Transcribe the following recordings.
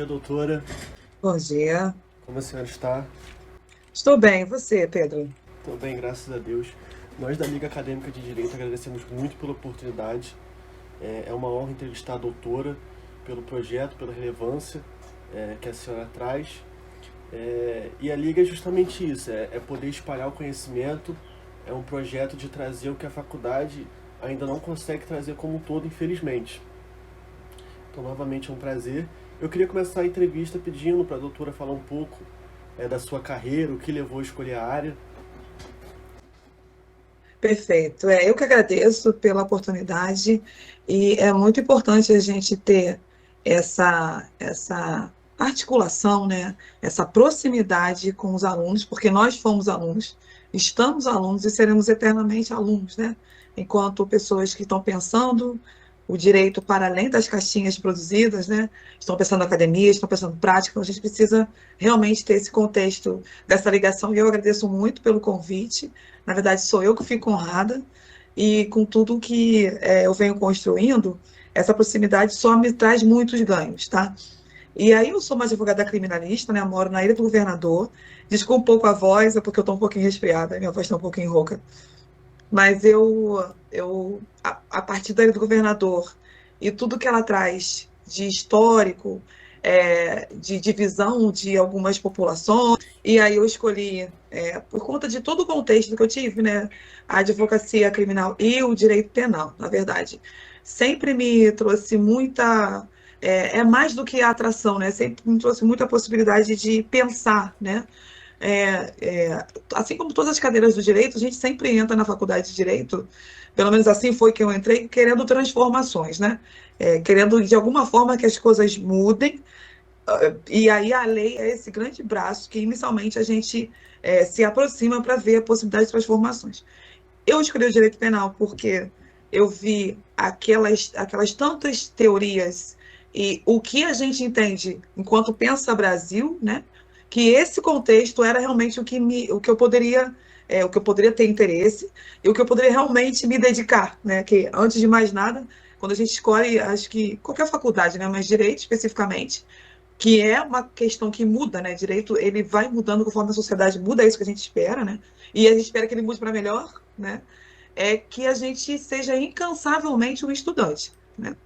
dia, doutora. Bom dia. Como a senhora está? Estou bem, e você, Pedro? Estou bem, graças a Deus. Nós da Liga Acadêmica de Direito agradecemos muito pela oportunidade. É uma honra entrevistar a doutora pelo projeto, pela relevância que a senhora traz. E a Liga é justamente isso, é poder espalhar o conhecimento, é um projeto de trazer o que a faculdade ainda não consegue trazer como um todo, infelizmente. Então, novamente, é um prazer. Eu queria começar a entrevista pedindo para a doutora falar um pouco da sua carreira, o que levou a escolher a área. Perfeito. Eu que agradeço pela oportunidade e é muito importante a gente ter essa articulação, né? Essa proximidade com os alunos, porque nós fomos alunos, estamos alunos e seremos eternamente alunos, né? Enquanto pessoas que estão pensando o direito para além das caixinhas produzidas, né? Estão pensando na academia, estão pensando em prática, então a gente precisa realmente ter esse contexto dessa ligação e eu agradeço muito pelo convite. Na verdade, sou eu que fico honrada e com tudo que eu venho construindo, essa proximidade só me traz muitos ganhos, tá? E aí eu sou uma advogada criminalista, né? Moro na Ilha do Governador. Desculpa um pouco a voz, é porque eu estou um pouquinho resfriada, minha voz está um pouquinho rouca. Mas a partir da Ilha do Governador e tudo que ela traz de histórico, de divisão de algumas populações, e aí eu escolhi, por conta de todo o contexto que eu tive, né, a advocacia criminal e o direito penal, na verdade, sempre me trouxe muita, mais do que a atração, né, sempre me trouxe muita possibilidade de pensar, né, assim como todas as cadeiras do direito, a gente sempre entra na faculdade de direito, pelo menos assim foi que eu entrei, querendo transformações, né? Querendo de alguma forma que as coisas mudem, e aí a lei é esse grande braço que inicialmente a gente se aproxima para ver a possibilidade de transformações. Eu escolhi o direito penal porque eu vi aquelas tantas teorias e o que a gente entende enquanto pensa Brasil, né? Que esse contexto era realmente o que eu poderia, o que eu poderia ter interesse e o que eu poderia realmente me dedicar, né? Que antes de mais nada, quando a gente escolhe, acho que qualquer faculdade, né? Mas direito especificamente, que é uma questão que muda, né? Direito, ele vai mudando conforme a sociedade muda, é isso que a gente espera, né? E a gente espera que ele mude para melhor, né? É que a gente seja incansavelmente um estudante, né?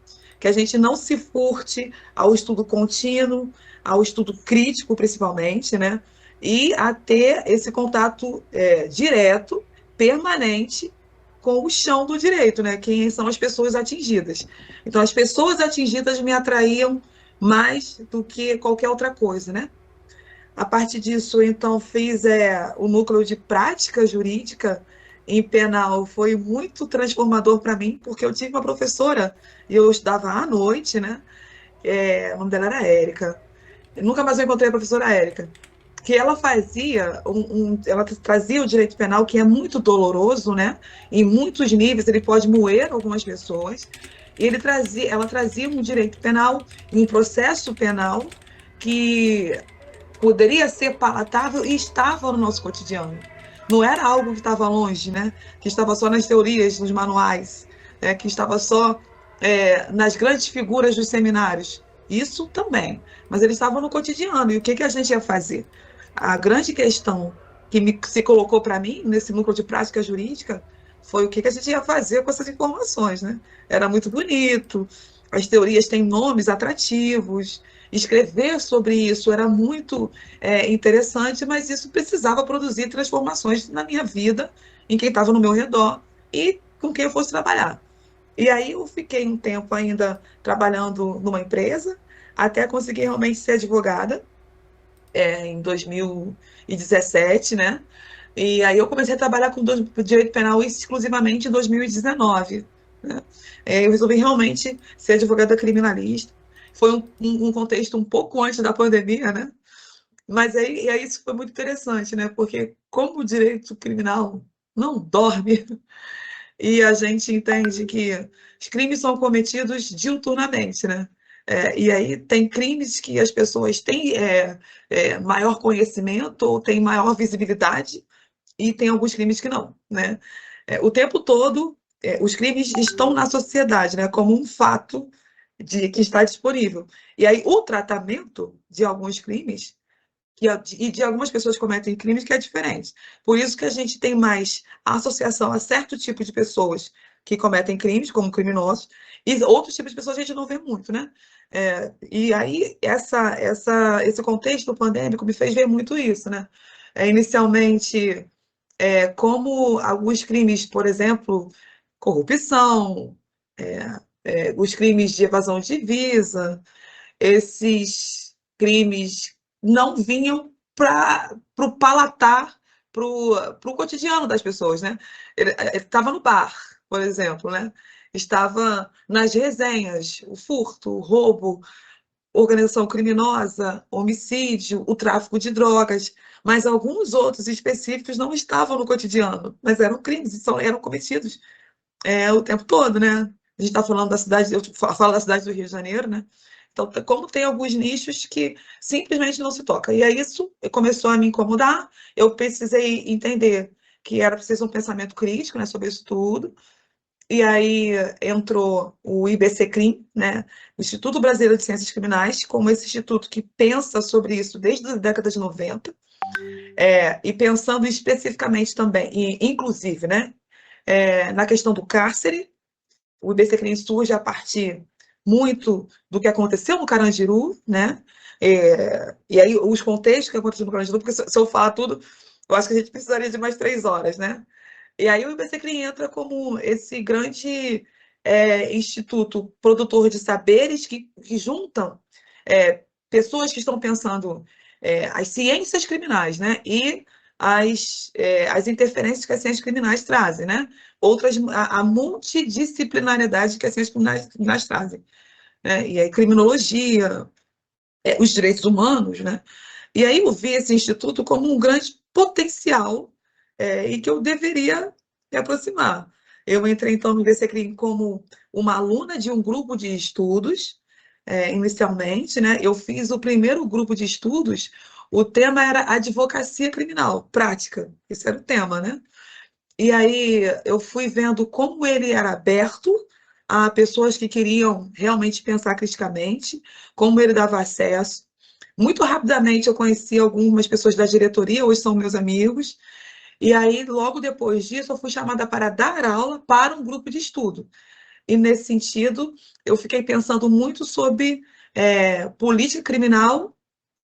Que a gente não se furte ao estudo contínuo, ao estudo crítico, principalmente, né? E a ter esse contato direto, permanente, com o chão do direito, né? Quem são as pessoas atingidas. Então, as pessoas atingidas me atraíam mais do que qualquer outra coisa, né? A partir disso, então, fiz o núcleo de prática jurídica em penal. Foi muito transformador para mim, porque eu tive uma professora, e eu estudava à noite, né? O nome dela era Érica. Eu nunca mais eu encontrei a professora Érica. Que ela fazia, ela trazia o direito penal, que é muito doloroso, né? Em muitos níveis, ele pode moer algumas pessoas. E ela trazia um direito penal, um processo penal, que poderia ser palatável e estava no nosso cotidiano. Não era algo que estava longe, né? Que estava só nas teorias, nos manuais, que estava só nas grandes figuras dos seminários. Isso também, mas ele estava no cotidiano. E o que, que a gente ia fazer? A grande questão se colocou para mim, nesse núcleo de prática jurídica, foi o que, que a gente ia fazer com essas informações, né? Era muito bonito, as teorias têm nomes atrativos, escrever sobre isso era muito interessante, mas isso precisava produzir transformações na minha vida, em quem estava no meu redor e com quem eu fosse trabalhar. E aí eu fiquei um tempo ainda trabalhando numa empresa, até conseguir realmente ser advogada, em 2017, né? E aí eu comecei a trabalhar com direito penal exclusivamente em 2019. Né? Eu resolvi realmente ser advogada criminalista. Foi um contexto um pouco antes da pandemia, né? Mas aí isso foi muito interessante, né? Porque como o direito criminal não dorme, e a gente entende que os crimes são cometidos diuturnamente, né? E aí tem crimes que as pessoas têm maior conhecimento ou têm maior visibilidade, e tem alguns crimes que não, né? O tempo todo, os crimes estão na sociedade, né? Como um fato que está disponível. E aí o tratamento de alguns crimes e de algumas pessoas que cometem crimes que é diferente. Por isso que a gente tem mais associação a certo tipo de pessoas que cometem crimes, como criminosos, e outros tipos de pessoas a gente não vê muito, né? E aí esse contexto pandêmico me fez ver muito isso, né? Inicialmente, como alguns crimes, por exemplo, corrupção, os crimes de evasão de divisa, esses crimes não vinham para o palatar, para o cotidiano das pessoas, né? Ele estava no bar, por exemplo, né? Estava nas resenhas, o furto, o roubo, organização criminosa, homicídio, o tráfico de drogas, mas alguns outros específicos não estavam no cotidiano, mas eram crimes e eram cometidos o tempo todo, né? A gente está falando da cidade, eu falo da cidade do Rio de Janeiro, né? Então, como tem alguns nichos que simplesmente não se toca. E aí isso começou a me incomodar, eu precisei entender que era preciso um pensamento crítico, né, sobre isso tudo. E aí entrou o IBCCRIM, né, o Instituto Brasileiro de Ciências Criminais, como esse instituto que pensa sobre isso desde a década de 90, e pensando especificamente também, e inclusive, né, na questão do cárcere. O IBCCRIM surge a partir muito do que aconteceu no Carandiru, né? E aí os contextos que aconteceram no Carandiru, porque se eu falar tudo, eu acho que a gente precisaria de mais 3 horas, né? E aí o IBCCRIM entra como esse grande instituto produtor de saberes que juntam pessoas que estão pensando as ciências criminais, né? E as interferências que as ciências criminais trazem, né? A multidisciplinariedade que as ciências criminais trazem, né? E aí criminologia, os direitos humanos, né? E aí eu vi esse instituto como um grande potencial e que eu deveria me aproximar. Eu entrei, então, no IBCCRIM como uma aluna de um grupo de estudos, inicialmente, né? Eu fiz o primeiro grupo de estudos, o tema era advocacia criminal, prática, esse era o tema, né? E aí eu fui vendo como ele era aberto a pessoas que queriam realmente pensar criticamente, como ele dava acesso. Muito rapidamente eu conheci algumas pessoas da diretoria, hoje são meus amigos, e aí logo depois disso eu fui chamada para dar aula para um grupo de estudo. E nesse sentido, eu fiquei pensando muito sobre política criminal,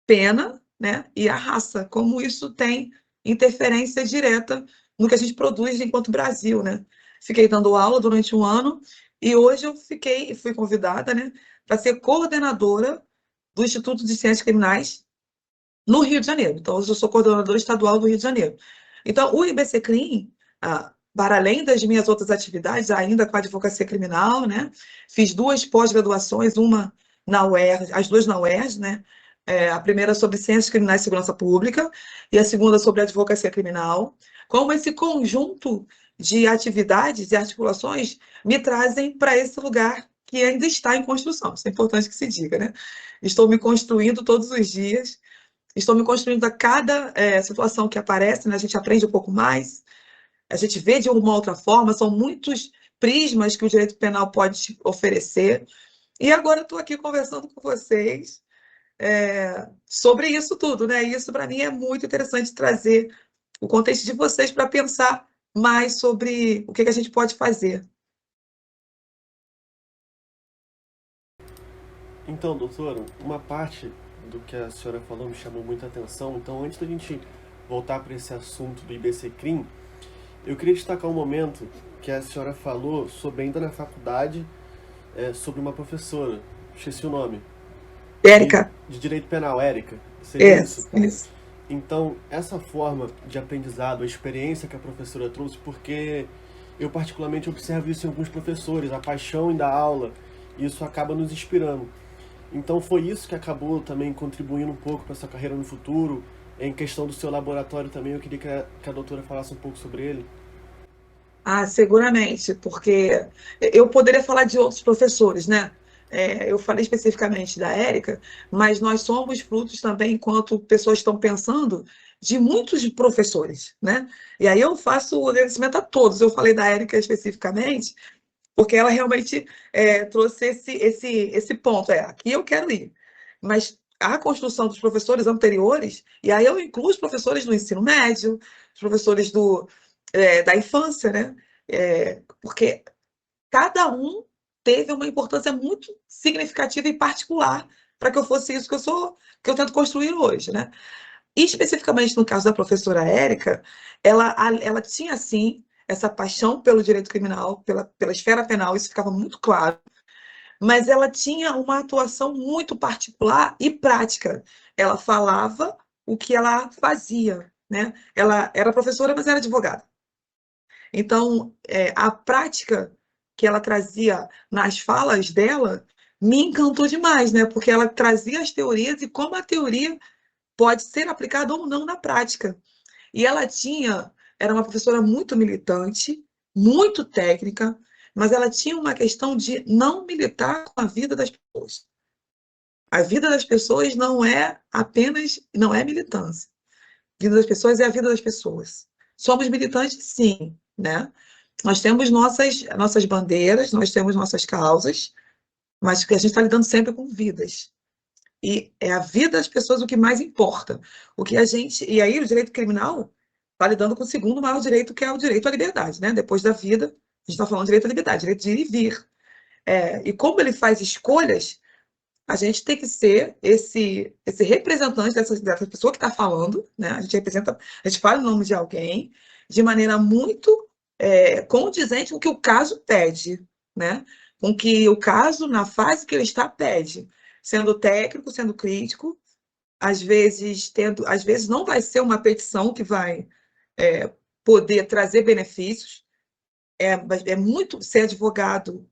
pena, né, e a raça, como isso tem interferência direta no que a gente produz enquanto Brasil, né? Fiquei dando aula durante um ano e hoje fui convidada, né, para ser coordenadora do Instituto de Ciências Criminais no Rio de Janeiro. Então, hoje eu sou coordenadora estadual do Rio de Janeiro. Então, o IBCCRIM, para além das minhas outras atividades, ainda com a advocacia criminal, né, fiz 2 pós-graduações, uma na UERJ, as 2 na UERJ, né, a primeira sobre Ciências Criminais e Segurança Pública e a segunda sobre Advocacia Criminal. Como esse conjunto de atividades e articulações me trazem para esse lugar que ainda está em construção. Isso é importante que se diga, né? Estou me construindo todos os dias, estou me construindo a cada situação que aparece, né? A gente aprende um pouco mais, a gente vê de uma outra forma, são muitos prismas que o direito penal pode te oferecer. E agora estou aqui conversando com vocês sobre isso tudo, né? E isso para mim é muito interessante trazer o contexto de vocês para pensar mais sobre o que a gente pode fazer. Então, doutora, uma parte do que a senhora falou me chamou muita atenção. Então, antes da gente voltar para esse assunto do IBCCRIM, eu queria destacar um momento que a senhora falou sobre, ainda na faculdade, sobre uma professora, esqueci o nome, Érica, de Direito Penal, Érica, seria isso? isso. Então, essa forma de aprendizado, a experiência que a professora trouxe, porque eu particularmente observo isso em alguns professores, a paixão em dar aula, e isso acaba nos inspirando. Então foi isso que acabou também contribuindo um pouco para sua carreira no futuro. Em questão do seu laboratório também, eu queria que a doutora falasse um pouco sobre ele. Seguramente, porque eu poderia falar de outros professores, né? Eu falei especificamente da Érica, mas nós somos frutos também, enquanto pessoas estão pensando, de muitos professores, né? E aí eu faço o agradecimento a todos. Eu falei da Érica especificamente, porque ela realmente trouxe esse ponto, aqui eu quero ir. Mas a construção dos professores anteriores, e aí eu incluo os professores do ensino médio, os professores da infância, né? Porque cada um teve uma importância muito significativa e particular para que eu fosse isso que eu tento construir hoje, né? E especificamente no caso da professora Érica, ela tinha, sim, essa paixão pelo direito criminal, pela esfera penal, isso ficava muito claro, mas ela tinha uma atuação muito particular e prática. Ela falava o que ela fazia, né? Ela era professora, mas era advogada. Então, a prática que ela trazia nas falas dela me encantou demais, né? Porque ela trazia as teorias e como a teoria pode ser aplicada ou não na prática. E era uma professora muito militante, muito técnica, mas ela tinha uma questão de não militar com a vida das pessoas. A vida das pessoas não é militância. A vida das pessoas é a vida das pessoas. Somos militantes, sim, né? Nós temos nossas bandeiras, nós temos nossas causas, mas que a gente está lidando sempre com vidas. E é a vida das pessoas o que mais importa. E aí o direito criminal está lidando com o segundo maior direito, que é o direito à liberdade, né? Depois da vida, a gente está falando de direito à liberdade, direito de ir e vir. E como ele faz escolhas, a gente tem que ser esse representante dessa pessoa que está falando, né? A gente fala o nome de alguém de maneira muito condizente com o que o caso pede, né? Com que o caso, na fase que ele está, pede, sendo técnico, sendo crítico, às vezes não vai ser uma petição que vai poder trazer benefícios, é muito ser advogado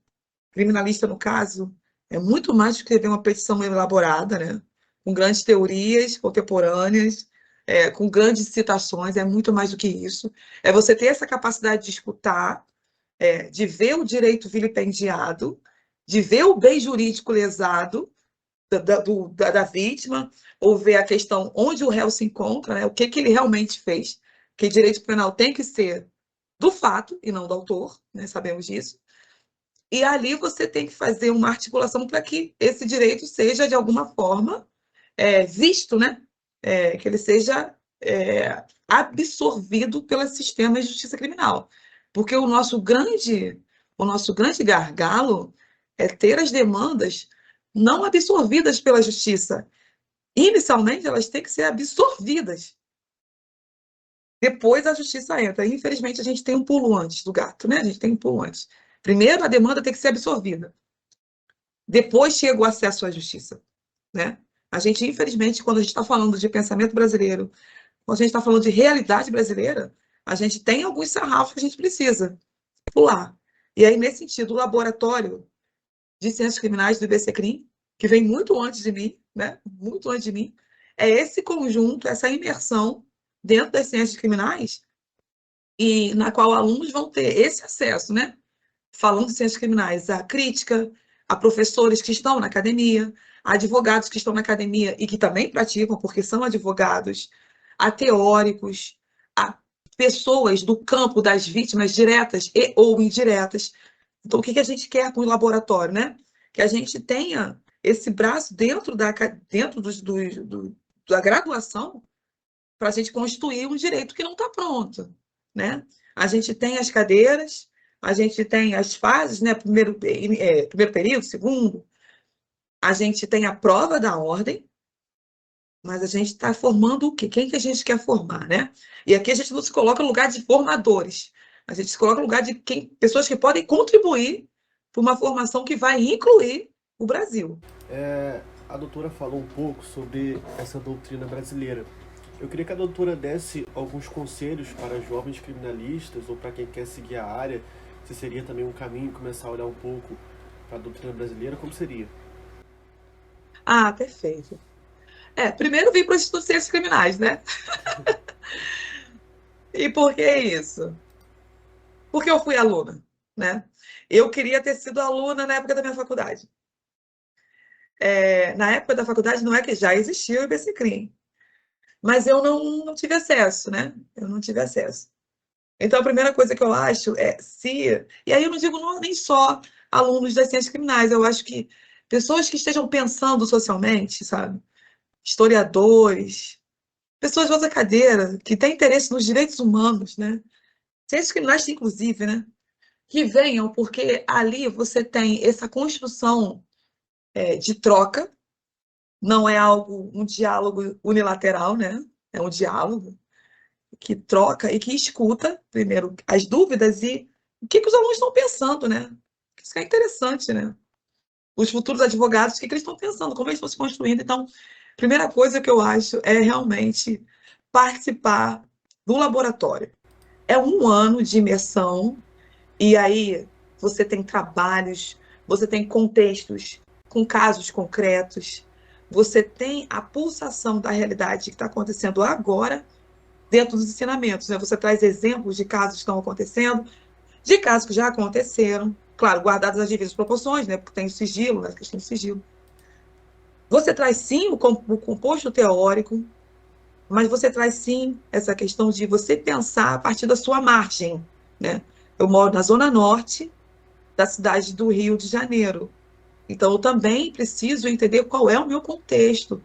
criminalista, no caso, é muito mais do que escrever uma petição elaborada, né? Com grandes teorias contemporâneas, com grandes citações, é muito mais do que isso. É você ter essa capacidade de escutar, de ver o direito vilipendiado, de ver o bem jurídico lesado da vítima, ou ver a questão onde o réu se encontra, né? O que ele realmente fez, que direito penal tem que ser do fato e não do autor, né? Sabemos disso. E ali você tem que fazer uma articulação para que esse direito seja, de alguma forma, visto, né? Que ele seja absorvido pelo sistema de justiça criminal. Porque o nosso grande gargalo é ter as demandas não absorvidas pela justiça. Inicialmente, elas têm que ser absorvidas. Depois a justiça entra. Infelizmente, a gente tem um pulo antes do gato, né? A gente tem um pulo antes. Primeiro, a demanda tem que ser absorvida. Depois chega o acesso à justiça, né? A gente, infelizmente, quando a gente está falando de pensamento brasileiro, quando a gente está falando de realidade brasileira, a gente tem alguns sarrafos que a gente precisa pular. E aí, nesse sentido, o laboratório de ciências criminais do IBCCRIM, que vem muito antes de mim, né? Muito antes de mim, é esse conjunto, essa imersão dentro das ciências criminais, e na qual alunos vão ter esse acesso, né? Falando de ciências criminais, a crítica, a professores que estão na academia, a advogados que estão na academia e que também praticam, porque são advogados, a teóricos, a pessoas do campo das vítimas diretas e ou indiretas. Então, o que a gente quer com o laboratório, né? Que a gente tenha esse braço dentro da graduação para a gente construir um direito que não está pronto, né? A gente tem as cadeiras, a gente tem as fases, né? Primeiro período, segundo, a gente tem a prova da ordem, mas a gente está formando o quê? Quem que a gente quer formar, né? E aqui a gente não se coloca no lugar de formadores, a gente se coloca no lugar de pessoas que podem contribuir para uma formação que vai incluir o Brasil. A doutora falou um pouco sobre essa doutrina brasileira. Eu queria que a doutora desse alguns conselhos para jovens criminalistas ou para quem quer seguir a área, se seria também um caminho começar a olhar um pouco para a doutrina brasileira, como seria? Ah, perfeito. Primeiro vim para o Instituto de Ciências Criminais, né? E por que isso? Porque eu fui aluna, né? Eu queria ter sido aluna na época da minha faculdade. Na época da faculdade não é que já existia o IBCCRIM, mas eu não tive acesso, né? Eu não tive acesso. Então, a primeira coisa que eu acho é se. E aí eu não digo nem só alunos das ciências criminais, eu acho que pessoas que estejam pensando socialmente, sabe? Historiadores, pessoas de outra cadeira, que têm interesse nos direitos humanos, né? Ciências criminais, inclusive, né? Que venham, porque ali você tem essa construção de troca, não é algo, um diálogo unilateral, né? É um diálogo que troca e que escuta, primeiro, as dúvidas e o que os alunos estão pensando, né? Isso que é interessante, né? Os futuros advogados, o que eles estão pensando, como eles estão se construindo. Então, a primeira coisa que eu acho é realmente participar do laboratório. É um ano de imersão, e aí você tem trabalhos, você tem contextos com casos concretos, você tem a pulsação da realidade que está acontecendo agora dentro dos ensinamentos, né? Você traz exemplos de casos que estão acontecendo, de casos que já aconteceram, claro, guardadas as devidas proporções, né? Porque tem o sigilo, né? A questão do sigilo. Você traz sim o composto teórico, mas você traz sim essa questão de você pensar a partir da sua margem, né? Eu moro na zona norte da cidade do Rio de Janeiro, então eu também preciso entender qual é o meu contexto,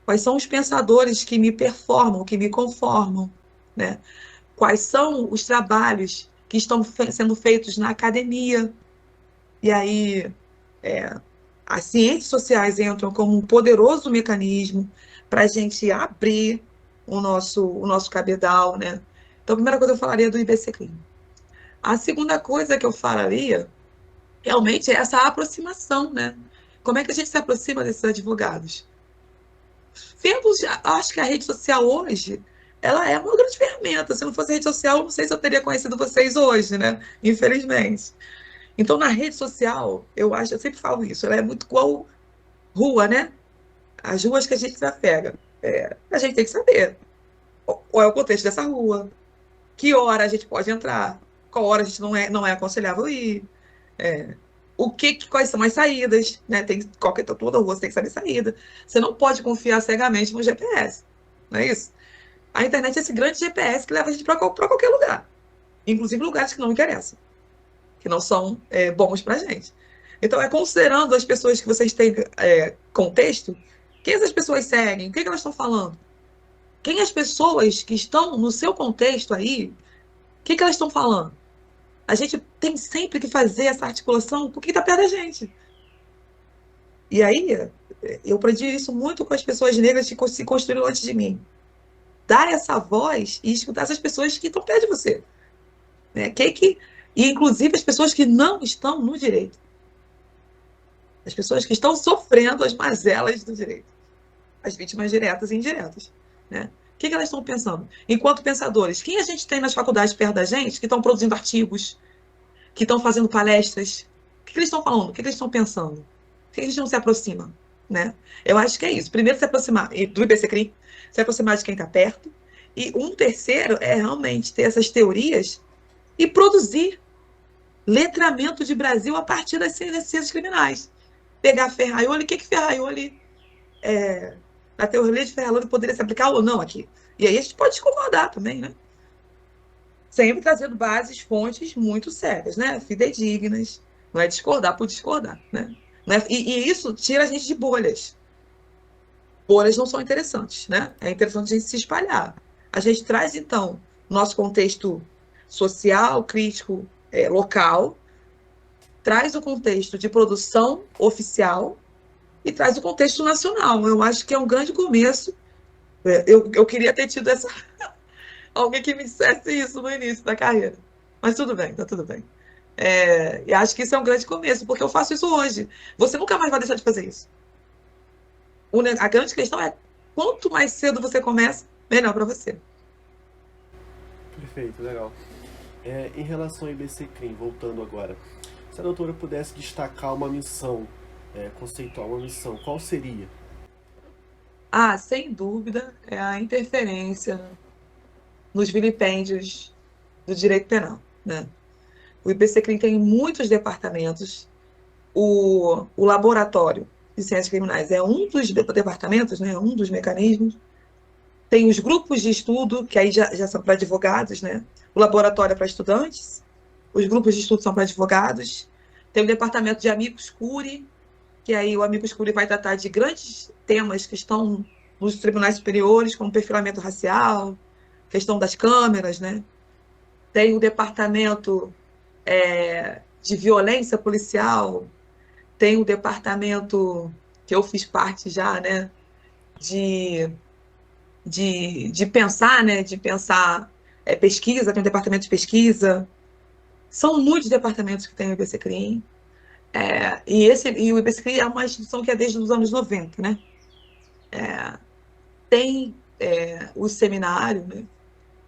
quais são os pensadores que me performam, que me conformam, né? Quais são os trabalhos que estão sendo feitos na academia. E aí, as ciências sociais entram como um poderoso mecanismo para a gente abrir o nosso cabedal, né? Então, a primeira coisa eu falaria do IBCCLIN. A segunda coisa que eu falaria, realmente, é essa aproximação, né? Como é que a gente se aproxima desses advogados? Acho que a rede social hoje, ela é uma grande ferramenta. Se não fosse a rede social, não sei se eu teria conhecido vocês hoje, né? Infelizmente. Então, na rede social, eu sempre falo isso, ela é muito igual rua, né? As ruas que a gente trafega. A gente tem que saber qual é o contexto dessa rua, que hora a gente pode entrar, qual hora a gente não é aconselhável ir, quais são as saídas, né? Toda rua você tem que saber saída. Você não pode confiar cegamente no GPS, não é isso? A internet é esse grande GPS que leva a gente para qualquer lugar, inclusive lugares que não interessam, que não são bons para a gente. Então, considerando as pessoas que vocês têm contexto, quem essas pessoas seguem, o que elas estão falando? Quem as pessoas que estão no seu contexto aí, o que elas estão falando? A gente tem sempre que fazer essa articulação porque está perto da gente. E aí, eu aprendi isso muito com as pessoas negras que se construíram antes de mim. Dar essa voz e escutar essas pessoas que estão perto de você. Né? E, inclusive, as pessoas que não estão no direito. As pessoas que estão sofrendo as mazelas do direito. As vítimas diretas e indiretas. Né? O que elas estão pensando? Enquanto pensadores, quem a gente tem nas faculdades perto da gente que estão produzindo artigos, que estão fazendo palestras? O que eles estão falando? O que eles estão pensando? Por que a gente não se aproxima? Né? Eu acho que é isso. Primeiro, se aproximar do IBCCRI, se aproximar de quem está perto. E um terceiro é realmente ter essas teorias e produzir letramento de Brasil a partir das ciências criminais. Pegar Ferraioli, o que Ferraioli, a teoria de Ferraioli poderia se aplicar ou não aqui? E aí a gente pode concordar também, né? Sempre trazendo bases, fontes muito sérias, né? Fidedignas. Não é discordar por discordar, né? E isso tira a gente de bolhas. Bolhas não são interessantes, né? É interessante a gente se espalhar. A gente traz, então, nosso contexto social, crítico, local, traz o contexto de produção oficial e traz o contexto nacional. Eu acho que é um grande começo. Eu queria ter tido alguém que me dissesse isso no início da carreira. Mas tudo bem, tá tudo bem. E acho que isso é um grande começo, porque eu faço isso hoje. Você nunca mais vai deixar de fazer isso. A grande questão é, quanto mais cedo você começa, melhor para você. Perfeito, legal. Em relação ao IBCCRIM, voltando agora, se a doutora pudesse destacar uma missão, conceitual uma missão, qual seria? Sem dúvida, é a interferência nos vilipêndios do direito penal, né? O IBCCRIM tem muitos departamentos. O laboratório de ciências criminais é um dos departamentos, né? Um dos mecanismos. Tem os grupos de estudo, que aí já são para advogados, né? O laboratório é para estudantes, os grupos de estudo são para advogados. Tem o departamento de amicus curiae, que aí o amicus curiae vai tratar de grandes temas que estão nos tribunais superiores, como perfilamento racial, questão das câmeras, né? Tem o departamento de violência policial, tem o departamento que eu fiz parte já, né? De, de pensar, né? De pensar pesquisa, tem um departamento de pesquisa. São muitos departamentos que tem o IBCCRIM. E o IBCCRIM é uma instituição que é desde os anos 90, né? Tem o seminário, né?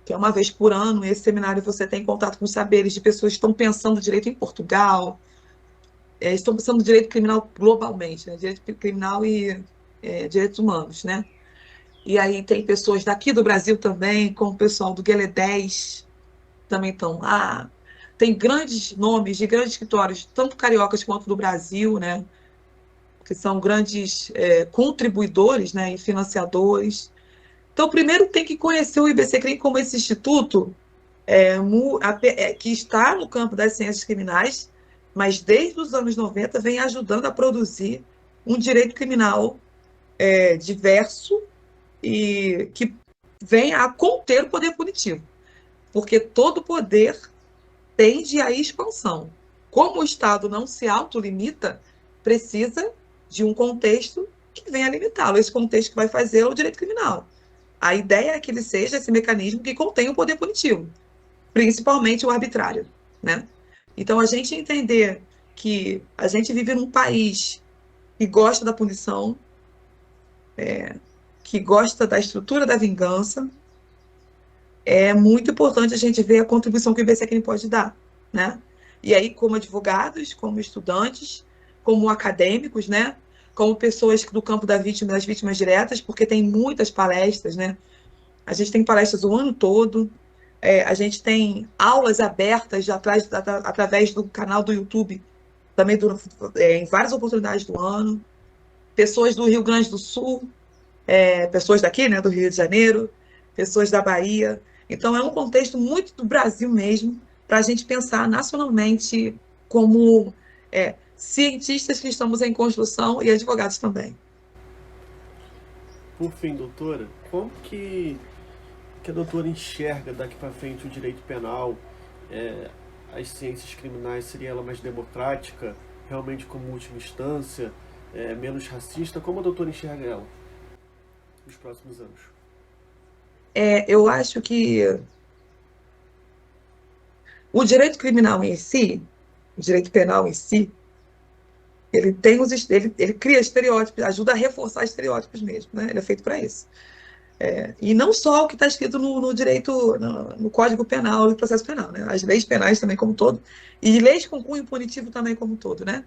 Que é uma vez por ano. Esse seminário você tem contato com saberes de pessoas que estão pensando direito em Portugal, estão pensando direito criminal globalmente, né? Direito criminal e direitos humanos, né? E aí tem pessoas daqui do Brasil também, como o pessoal do Guelé 10, também estão lá. Tem grandes nomes de grandes escritórios, tanto cariocas quanto do Brasil, né? Que são grandes contribuidores, né? E financiadores. Então, primeiro tem que conhecer o IBCCRIM como esse instituto que está no campo das ciências criminais, mas desde os anos 90 vem ajudando a produzir um direito criminal diverso e que venha a conter o poder punitivo, porque todo poder tende à expansão. Como o Estado não se autolimita, precisa de um contexto que venha limitá-lo. Esse contexto que vai fazer é o direito criminal. A ideia é que ele seja esse mecanismo que contém o poder punitivo, principalmente o arbitrário, né? Então, a gente entender que a gente vive num país que gosta da punição, que gosta da estrutura da vingança, é muito importante a gente ver a contribuição que o IBCCRIM pode dar, né? E aí, como advogados, como estudantes, como acadêmicos, né? Como pessoas do campo das vítimas diretas, porque tem muitas palestras, né? A gente tem palestras o ano todo, a gente tem aulas abertas através do canal do YouTube, também em várias oportunidades do ano. Pessoas do Rio Grande do Sul, pessoas daqui, né, do Rio de Janeiro, pessoas da Bahia. Então, é um contexto muito do Brasil mesmo, para a gente pensar nacionalmente como cientistas que estamos em construção e advogados também. Por fim, doutora, como que a doutora enxerga daqui para frente o direito penal, as ciências criminais, seria ela mais democrática, realmente como última instância, menos racista? Como a doutora enxerga ela nos próximos anos? Eu acho que o direito criminal em si, o direito penal em si, ele tem ele cria estereótipos, ajuda a reforçar estereótipos mesmo, né? Ele é feito para isso. E não só o que está escrito no direito, no Código Penal e processo penal, né? As leis penais também como um todo, e leis com cunho punitivo também como um todo, né?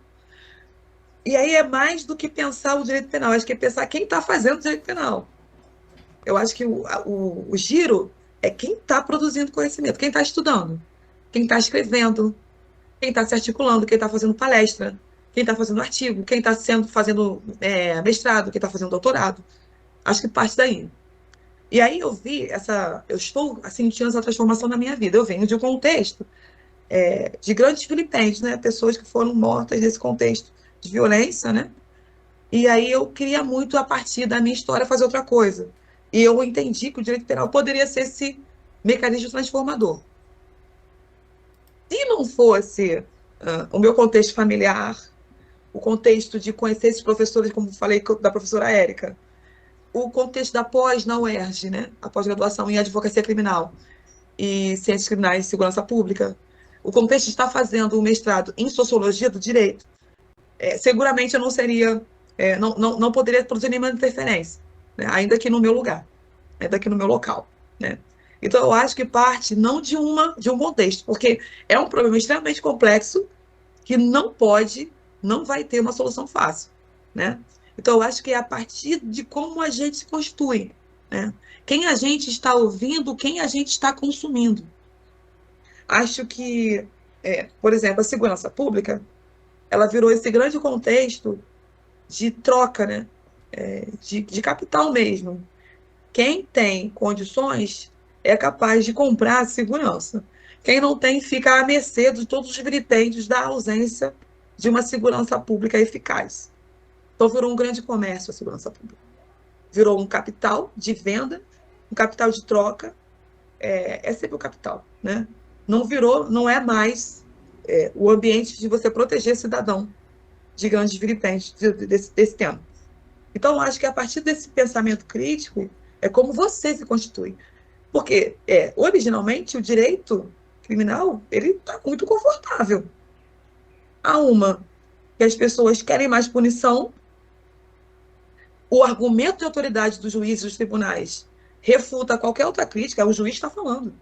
E aí é mais do que pensar o direito penal, acho que é pensar quem está fazendo o direito penal. Eu acho que o giro é quem está produzindo conhecimento, quem está estudando, quem está escrevendo, quem está se articulando, quem está fazendo palestra, quem está fazendo artigo, quem está fazendo mestrado, quem está fazendo doutorado. Acho que parte daí. E aí eu estou sentindo essa transformação na minha vida. Eu venho de um contexto de grandes filipenses, né? Pessoas que foram mortas nesse contexto de violência, né? E aí eu queria muito, a partir da minha história, fazer outra coisa. E eu entendi que o direito penal poderia ser esse mecanismo transformador. Se não fosse o meu contexto familiar, o contexto de conhecer esses professores, como falei da professora Érica, o contexto da pós na UERJ, né? A pós-graduação em advocacia criminal e ciências criminais e segurança pública, o contexto de estar fazendo um mestrado em sociologia do direito, seguramente eu não seria, não poderia produzir nenhuma interferência, né? Ainda que no meu lugar, ainda que no meu local, né? Então, eu acho que parte não de um contexto, porque é um problema extremamente complexo que não vai ter uma solução fácil, né? Então, eu acho que é a partir de como a gente se constitui, né? Quem a gente está ouvindo, quem a gente está consumindo. Acho que, por exemplo, a segurança pública, ela virou esse grande contexto de troca, né? De capital mesmo. Quem tem condições é capaz de comprar a segurança. Quem não tem fica à mercê de todos os vilipêndios da ausência de uma segurança pública eficaz. Então, virou um grande comércio a segurança pública. Virou um capital de venda, um capital de troca, é sempre o capital, né? Não é mais o ambiente de você proteger cidadão de grandes vilipêndios desse tema. Então, eu acho que a partir desse pensamento crítico é como você se constitui. Porque, originalmente, o direito criminal ele está muito confortável. Há uma que as pessoas querem mais punição, o argumento de autoridade dos juízes e dos tribunais refuta qualquer outra crítica, o juiz está falando.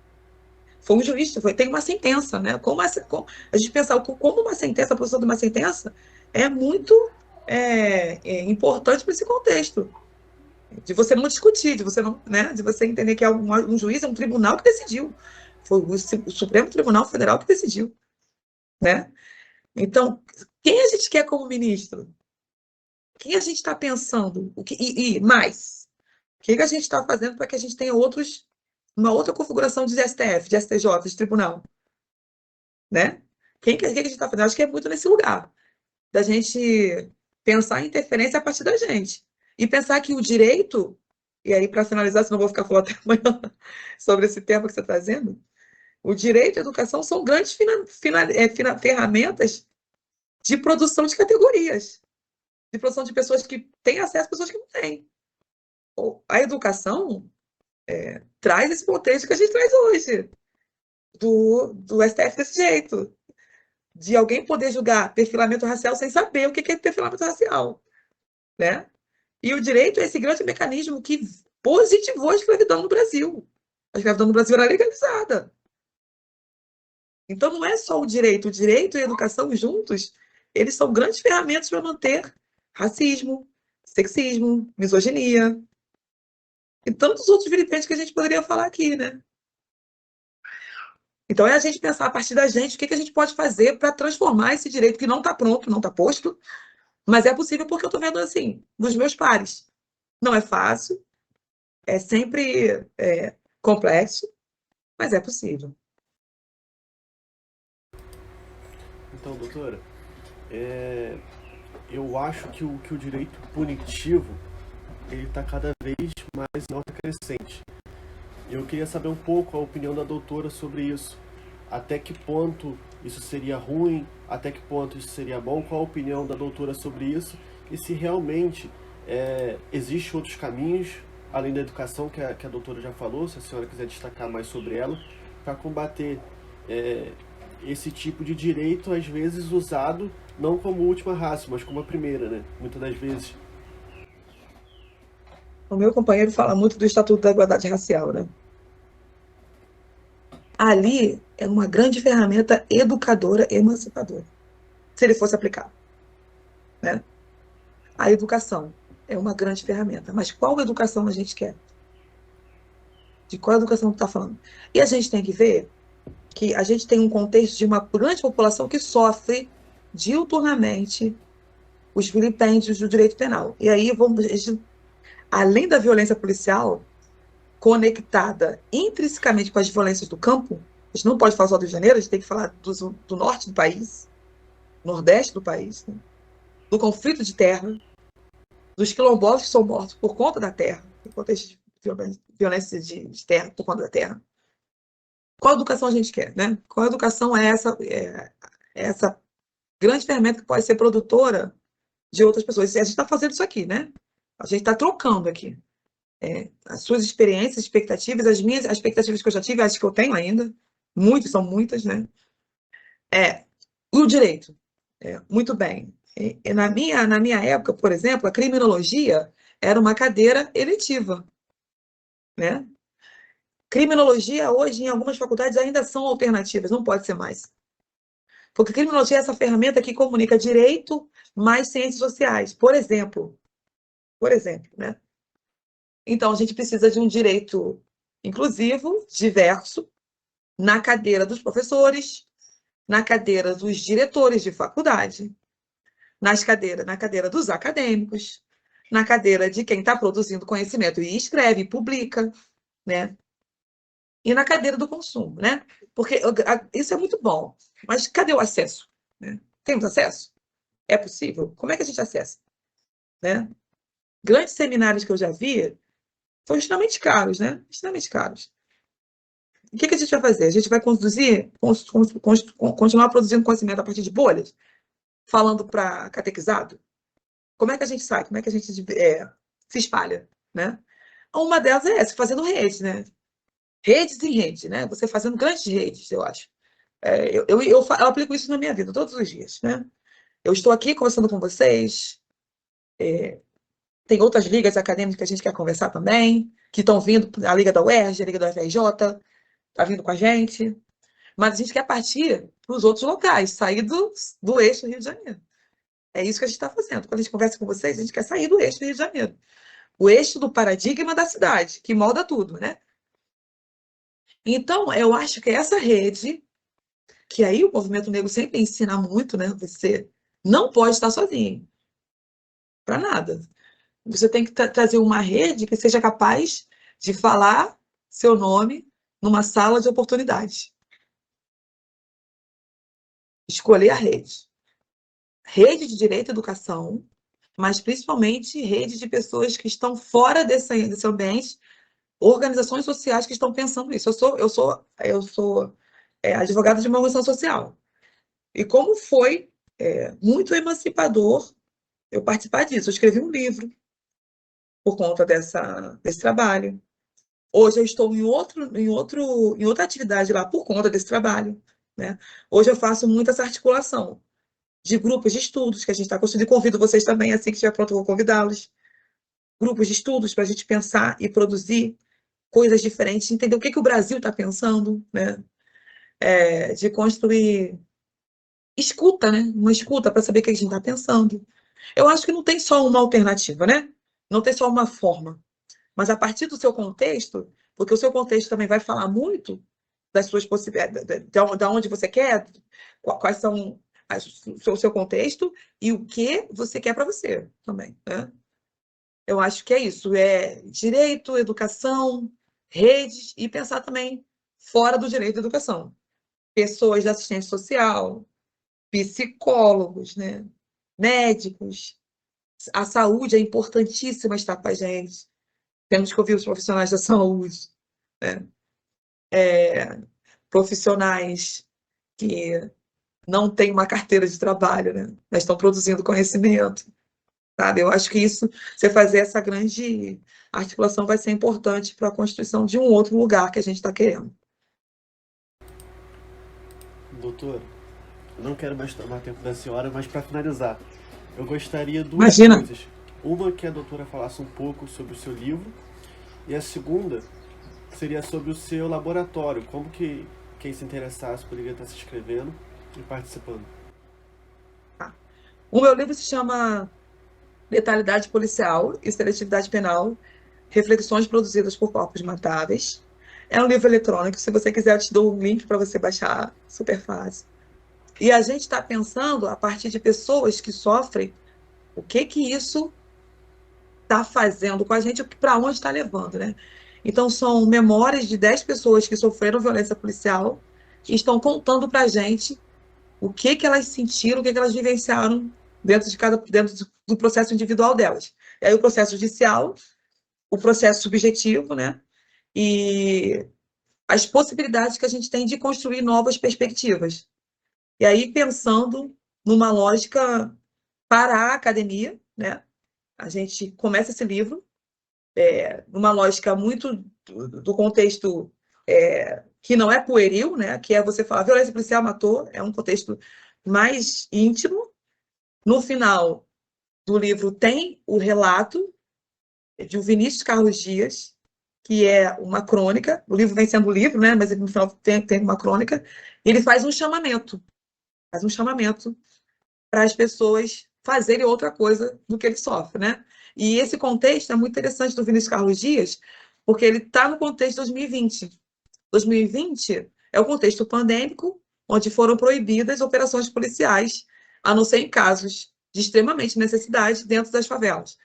Foi um juiz, tem uma sentença, né? Como a gente pensar como uma sentença, a posição de uma sentença é muito importante para esse contexto. De você não discutir, de você não, né? De você entender que um juiz é um tribunal que decidiu. Foi o Supremo Tribunal Federal que decidiu, né? Então, quem a gente quer como ministro? Quem a gente está pensando? E mais, o que a gente está fazendo para que a gente tenha uma outra configuração de STF, de STJ, de tribunal, né? Quem que a gente está fazendo? Acho que é muito nesse lugar, da gente pensar em interferência a partir da gente. E pensar que o direito, e aí para finalizar, senão eu vou ficar falando até amanhã sobre esse tema que você está trazendo, o direito e a educação são grandes ferramentas de produção de categorias, de produção de pessoas que têm acesso a pessoas que não têm. A educação traz esse contexto que a gente traz hoje, do STF desse jeito, de alguém poder julgar perfilamento racial sem saber o que é perfilamento racial, né? E o direito é esse grande mecanismo que positivou a escravidão no Brasil. A escravidão no Brasil era legalizada. Então, não é só o direito e a educação juntos, eles são grandes ferramentas para manter racismo, sexismo, misoginia e tantos outros vilipêndios que a gente poderia falar aqui, né? Então, é a gente pensar a partir da gente o que a gente pode fazer para transformar esse direito que não está pronto, não está posto, mas é possível porque eu estou vendo assim, dos meus pares. Não é fácil, é sempre complexo, mas é possível. Então, doutora, eu acho que o direito punitivo ele está cada vez mais em alta crescente. Eu queria saber um pouco a opinião da doutora sobre isso. Até que ponto isso seria ruim? Até que ponto isso seria bom? Qual a opinião da doutora sobre isso? E se realmente existem outros caminhos, além da educação que a doutora já falou, se a senhora quiser destacar mais sobre ela, para combater esse tipo de direito, às vezes usado não como última ratio, mas como a primeira, né? Muitas das vezes. O meu companheiro fala muito do Estatuto da Igualdade Racial, né? Ali é uma grande ferramenta educadora, emancipadora, se ele fosse aplicado, né? A educação é uma grande ferramenta, mas qual educação a gente quer? De qual educação que está falando? E a gente tem que ver que a gente tem um contexto de uma grande população que sofre diuturnamente os vilipêndios do direito penal. E aí, além da violência policial, conectada intrinsecamente com as violências do campo, a gente não pode falar só do Rio de Janeiro, a gente tem que falar do norte do país, nordeste do país, né? Do conflito de terra, dos quilombolas que são mortos por conta da terra, em contexto de violência de terra, por conta da terra. Qual educação a gente quer, né? Qual educação é essa grande ferramenta que pode ser produtora de outras pessoas? E a gente está fazendo isso aqui, né? A gente está trocando aqui. As suas experiências, expectativas, as expectativas que eu já tive, as que eu tenho ainda, são muitas, né? E o direito. Muito bem. Na minha época, por exemplo, a criminologia era uma cadeira eletiva, né? Criminologia, hoje, em algumas faculdades, ainda são alternativas, não pode ser mais. Porque criminologia é essa ferramenta que comunica direito mais ciências sociais, por exemplo, né? Então, a gente precisa de um direito inclusivo, diverso, na cadeira dos professores, na cadeira dos diretores de faculdade, na cadeira dos acadêmicos, na cadeira de quem está produzindo conhecimento e escreve, publica, né? E na cadeira do consumo, né? Porque isso é muito bom, mas cadê o acesso? Né? Temos acesso? É possível? Como é que a gente acessa? Né? Grandes seminários que eu já vi foram extremamente caros, né? Extremamente caros. O que a gente vai fazer? A gente vai continuar produzindo conhecimento a partir de bolhas? Falando para catequizado? Como é que a gente sai? Como é que a gente se espalha? Né? Uma delas é essa, fazendo redes, né? Redes e redes, né? Você fazendo grandes redes, eu acho. Eu aplico isso na minha vida todos os dias, né? Eu estou aqui conversando com vocês, tem outras ligas acadêmicas que a gente quer conversar também, que estão vindo, a Liga da UERJ, a Liga da UFRJ, está vindo com a gente, mas a gente quer partir para os outros locais, sair do eixo Rio de Janeiro. É isso que a gente está fazendo. Quando a gente conversa com vocês, a gente quer sair do eixo Rio de Janeiro. O eixo do paradigma da cidade, que molda tudo, né? Então, eu acho que essa rede, que aí o movimento negro sempre ensina muito, né? Você não pode estar sozinho, para nada. Você tem que trazer uma rede que seja capaz de falar seu nome numa sala de oportunidades. Escolher a rede. Rede de direito à educação, mas principalmente rede de pessoas que estão fora desse ambiente, organizações sociais que estão pensando nisso. Eu sou advogada de uma organização social. E como foi muito emancipador eu participar disso. Eu escrevi um livro por conta desse trabalho. Hoje eu estou em outra atividade lá por conta desse trabalho, né? Hoje eu faço muito essa articulação de grupos de estudos que a gente está construindo. E convido vocês também, assim que estiver pronto, eu vou convidá-los. Grupos de estudos para a gente pensar e produzir coisas diferentes, entender o que o Brasil está pensando, né? De construir escuta, né? Uma escuta para saber o que a gente está pensando. Eu acho que não tem só uma alternativa, né? Não tem só uma forma. Mas a partir do seu contexto, porque o seu contexto também vai falar muito das suas possibilidades, de onde você quer, quais são o seu contexto e o que você quer para você também, né? Eu acho que é isso, direito, educação, redes e pensar também fora do direito da educação. Pessoas de assistência social, psicólogos, né? Médicos. A saúde é importantíssima estar com a gente. Temos que ouvir os profissionais da saúde, né? Profissionais que não têm uma carteira de trabalho, né? Mas estão produzindo conhecimento, sabe? Eu acho que isso, você fazer essa grande articulação vai ser importante para a construção de um outro lugar que a gente está querendo. Doutor, não quero mais tomar tempo da senhora, mas para finalizar, eu gostaria de duas Imagina. coisas. Uma, que a doutora falasse um pouco sobre o seu livro, e a segunda seria sobre o seu laboratório, como que quem se interessasse poderia estar se inscrevendo e participando. O meu livro se chama Letalidade Policial e Seletividade Penal, Reflexões Produzidas por Corpos Matáveis. É um livro eletrônico, se você quiser eu te dou um link para você baixar, super fácil. E a gente está pensando, a partir de pessoas que sofrem, o que isso está fazendo com a gente, para onde está levando, né? Então, são memórias de 10 pessoas que sofreram violência policial e estão contando para a gente o que elas sentiram, o que elas vivenciaram dentro do processo individual delas. E aí o processo judicial, o processo subjetivo, né? E as possibilidades que a gente tem de construir novas perspectivas. E aí pensando numa lógica para a academia, né? A gente começa esse livro numa lógica muito do contexto que não é pueril, né? Que é você falar violência policial matou, é um contexto mais íntimo. No final do livro tem o relato de um Vinícius Carlos Dias, que é uma crônica. O livro vem sendo livro, né? Mas no final tem uma crônica. Ele faz um chamamento para as pessoas fazerem outra coisa do que ele sofre, né? E esse contexto é muito interessante do Vinícius Carlos Dias, porque ele está no contexto de 2020. 2020 é o contexto pandêmico, onde foram proibidas operações policiais, a não ser em casos de extremamente necessidade dentro das favelas.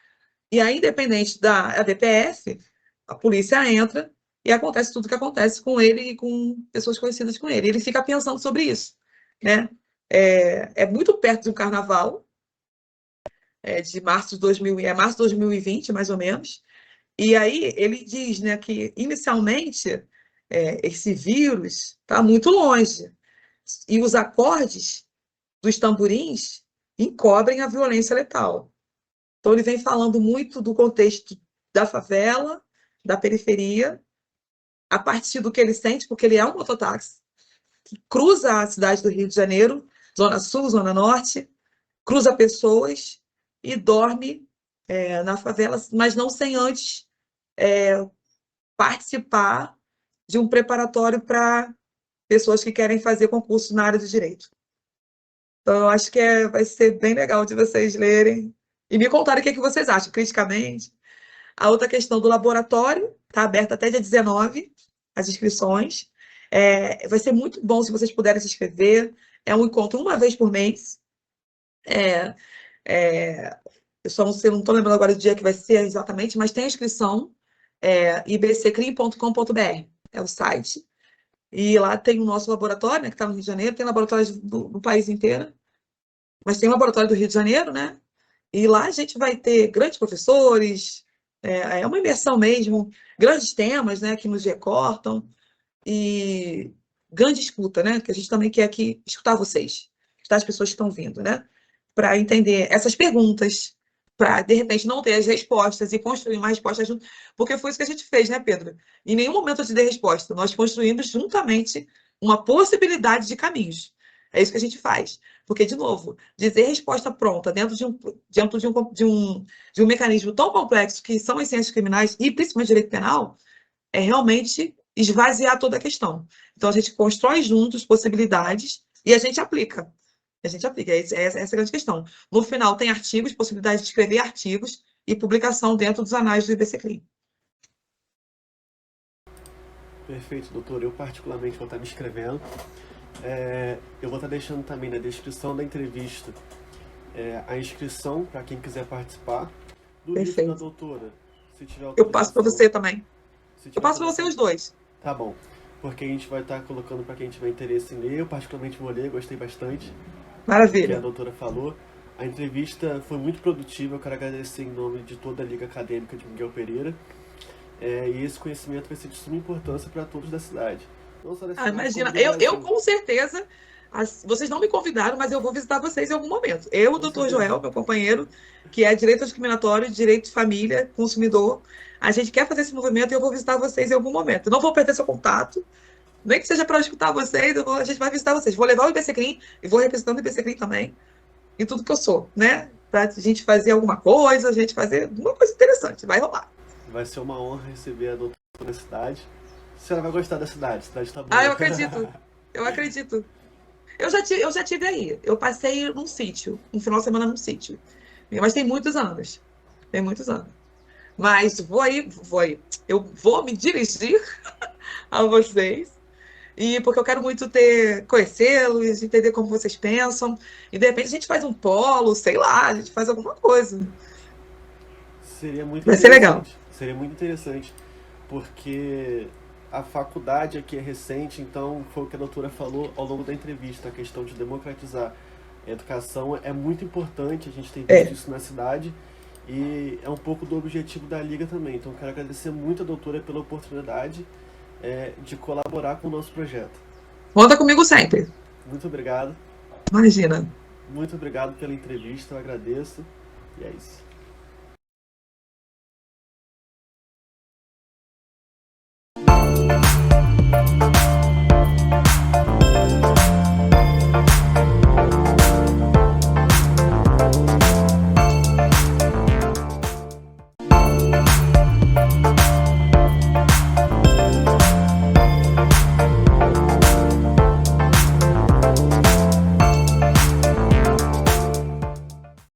E aí, independente da DPF, a polícia entra e acontece tudo que acontece com ele e com pessoas conhecidas com ele. Ele fica pensando sobre isso, né? É muito perto do carnaval, de março de 2000, março de 2020, mais ou menos. E aí ele diz, né, que inicialmente esse vírus está muito longe e os acordes dos tamborins encobrem a violência letal. Então ele vem falando muito do contexto da favela, da periferia, a partir do que ele sente, porque ele é um mototáxi que cruza a cidade do Rio de Janeiro, Zona Sul, Zona Norte, cruza pessoas e dorme na favela, mas não sem antes participar de um preparatório para pessoas que querem fazer concurso na área do direito. Então, eu acho que vai ser bem legal de vocês lerem e me contarem o que vocês acham, criticamente. A outra questão do laboratório, está aberta até dia 19, as inscrições. Vai ser muito bom se vocês puderem se inscrever. É um encontro uma vez por mês. Eu só não estou lembrando agora do dia que vai ser exatamente, mas tem a inscrição, ibccrim.com.br, é o site. E lá tem o nosso laboratório, né, que está no Rio de Janeiro, tem laboratórios do país inteiro, mas tem o laboratório do Rio de Janeiro, né? E lá a gente vai ter grandes professores, uma imersão mesmo, grandes temas, né, que nos recortam, e grande escuta, né? Que a gente também quer aqui escutar vocês, escutar as pessoas que estão vindo, né? Para entender essas perguntas, para, de repente, não ter as respostas e construir uma resposta junto, porque foi isso que a gente fez, né, Pedro? Em nenhum momento eu te dei resposta, nós construímos juntamente uma possibilidade de caminhos. É isso que a gente faz. Porque, de novo, dizer resposta pronta dentro de um mecanismo tão complexo que são as ciências criminais e principalmente direito penal, é realmente esvaziar toda a questão. Então, a gente constrói juntos possibilidades e a gente aplica. A gente aplica, essa é a grande questão. No final, tem artigos, possibilidade de escrever artigos e publicação dentro dos anais do IBCCRIM. Perfeito, doutor. Eu particularmente vou estar me inscrevendo. Eu vou estar deixando também na descrição da entrevista a inscrição para quem quiser participar do livro da doutora. Se tiver Eu passo para você também. Eu passo para você os dois. Tá bom. Porque a gente vai estar colocando para quem tiver interesse em ler. Eu particularmente vou ler, gostei bastante. Maravilha. Do que a doutora falou. A entrevista foi muito produtiva. Eu quero agradecer em nome de toda a Liga Acadêmica de Miguel Pereira. E esse conhecimento vai ser de suma importância para todos da cidade. Não só da cidade, imagina, eu com certeza, vocês não me convidaram, mas eu vou visitar vocês em algum momento. Eu, o doutor Joel, meu companheiro, que é direito discriminatório, direito de família, consumidor, a gente quer fazer esse movimento e eu vou visitar vocês em algum momento. Não vou perder seu contato, nem que seja para escutar vocês, a gente vai visitar vocês. Vou levar o IBCCRIM e vou representando o IBCCRIM também, em tudo que eu sou, né? Para a gente fazer alguma coisa, a gente fazer uma coisa interessante, vai rolar. Vai ser uma honra receber a doutora na cidade. A senhora vai gostar da cidade, a cidade tá boa. Eu acredito, eu acredito. Eu já tive aí. Eu passei num sítio, um final de semana num sítio. Mas tem muitos anos. Tem muitos anos. Mas vou aí. Eu vou me dirigir a vocês. E porque eu quero muito conhecê-los, entender como vocês pensam. E de repente a gente faz um polo, sei lá, a gente faz alguma coisa. Seria muito Vai ser legal. Seria muito interessante. Porque a faculdade aqui é recente, então foi o que a doutora falou ao longo da entrevista, a questão de democratizar a educação é muito importante, a gente tem visto isso na cidade e é um pouco do objetivo da Liga também. Então quero agradecer muito a doutora pela oportunidade de colaborar com o nosso projeto. Conta comigo sempre. Muito obrigado. Imagina. Muito obrigado pela entrevista, eu agradeço e é isso.